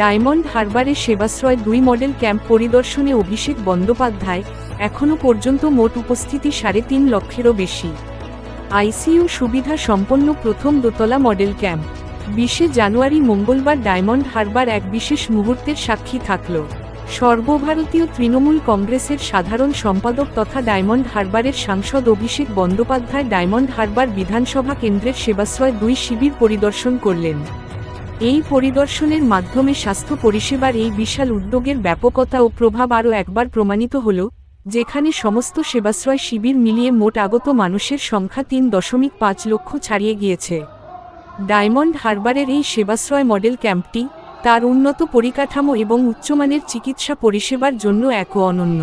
Diamond হারবারে Sebashray 2 model camp পরিদর্শনে অভিষেক বন্দ্যোপাধ্যায়। এখনও পর্যন্ত মোট উপস্থিতি 3.5 লক্ষেরও বেশি। আইসিইউ সুবিধা সম্পন্ন প্রথম দোতলা মডেল ক্যাম্প। 20 জানুয়ারি মঙ্গলবার ডায়মন্ড হারবার এক বিশেষ মুহূর্তের সাক্ষী থাকল। সর্বভারতীয় তৃণমূল কংগ্রেসের সাধারণ সম্পাদক তথা ডায়মন্ড হারবারের সাংসদ অভিষেক বন্দ্যোপাধ্যায় ডায়মন্ড হারবার বিধানসভা কেন্দ্রের সেবাশ্রয় 2 শিবির পরিদর্শন করলেন। এই পরিদর্শনের মাধ্যমে স্বাস্থ্য পরিষেবার এই বিশাল উদ্যোগের ব্যাপকতা ও প্রভাব আরও একবার প্রমাণিত হল, যেখানে সমস্ত সেবাশ্রয় শিবির মিলিয়ে মোট আগত মানুষের সংখ্যা 3.5 লক্ষ ছাড়িয়ে গিয়েছে। ডায়মন্ড হারবারের এই সেবাশ্রয় মডেল ক্যাম্পটি তার উন্নত পরিকাঠামো এবং উচ্চমানের চিকিৎসা পরিষেবার জন্য এক অনন্য।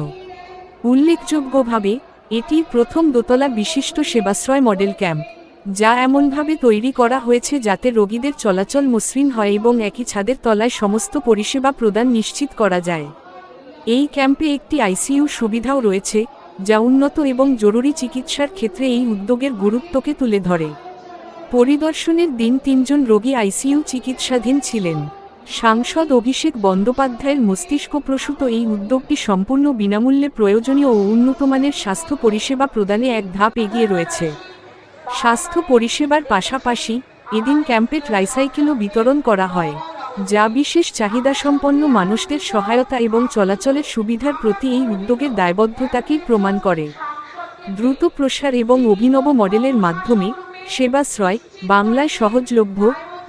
উল্লেখযোগ্যভাবে এটি প্রথম দোতলা বিশিষ্ট সেবাশ্রয় মডেল ক্যাম্প, যা এমনভাবে তৈরি করা হয়েছে যাতে রোগীদের চলাচল মসৃণ হয় এবং একই ছাদের তলায় সমস্ত পরিষেবা প্রদান নিশ্চিত করা যায়। এই ক্যাম্পে একটি আইসিইউ সুবিধাও রয়েছে, যা উন্নত এবং জরুরি চিকিৎসার ক্ষেত্রে এই উদ্যোগের গুরুত্বকে তুলে ধরে। পরিদর্শনের দিন 3 জন রোগী আইসিইউ চিকিৎসাধীন ছিলেন। সাংসদ অভিষেক বন্দ্যোপাধ্যায়ের মস্তিষ্কপ্রসূত এই উদ্যোগটি সম্পূর্ণ বিনামূল্যে প্রয়োজনীয় ও উন্নতমানের স্বাস্থ্য পরিষেবা প্রদানে এক ধাপ এগিয়ে রয়েছে। স্বাস্থ্য পরিষেবার পাশাপাশি এদিন ক্যাম্পে ট্রাইসাইকেলও বিতরণ করা হয়, যা বিশেষ চাহিদাসম্পন্ন মানুষদের সহায়তা এবং চলাচলের সুবিধার প্রতি এই উদ্যোগের দায়বদ্ধতাকেই প্রমাণ করে। দ্রুত প্রসার এবং অভিনব মডেলের মাধ্যমে সেবাশ্রয় বাংলায় সহজলভ্য,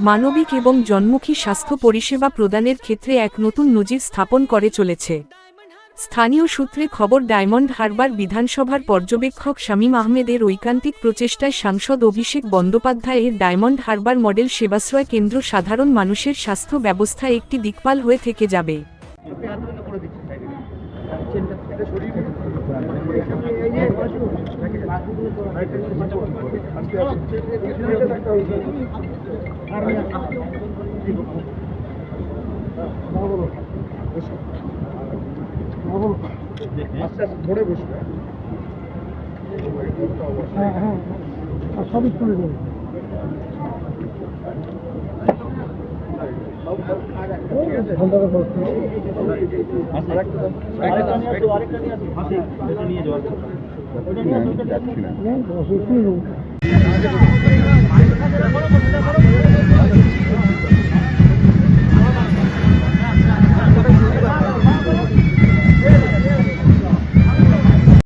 মানবিক এবং জনমুখী স্বাস্থ্য পরিষেবা প্রদানের ক্ষেত্রে এক নতুন নজির স্থাপন করে চলেছে। স্থানীয় সূত্রে খবর, ডায়মন্ড হারবার বিধানসভার পর্যবেক্ষক শামীম আহমেদের ঐকান্তিক প্রচেষ্টায় সাংসদ অভিষেক বন্দ্যোপাধ্যায়ের ডায়মন্ড হারবার মডেল সেবাশ্রয় কেন্দ্র সাধারণ মানুষের স্বাস্থ্য ব্যবস্থায় একটি দিকপাল হয়ে থেকে যাবে। ধরে বসবে সবই করে দেবে। নিয়ে যাওয়া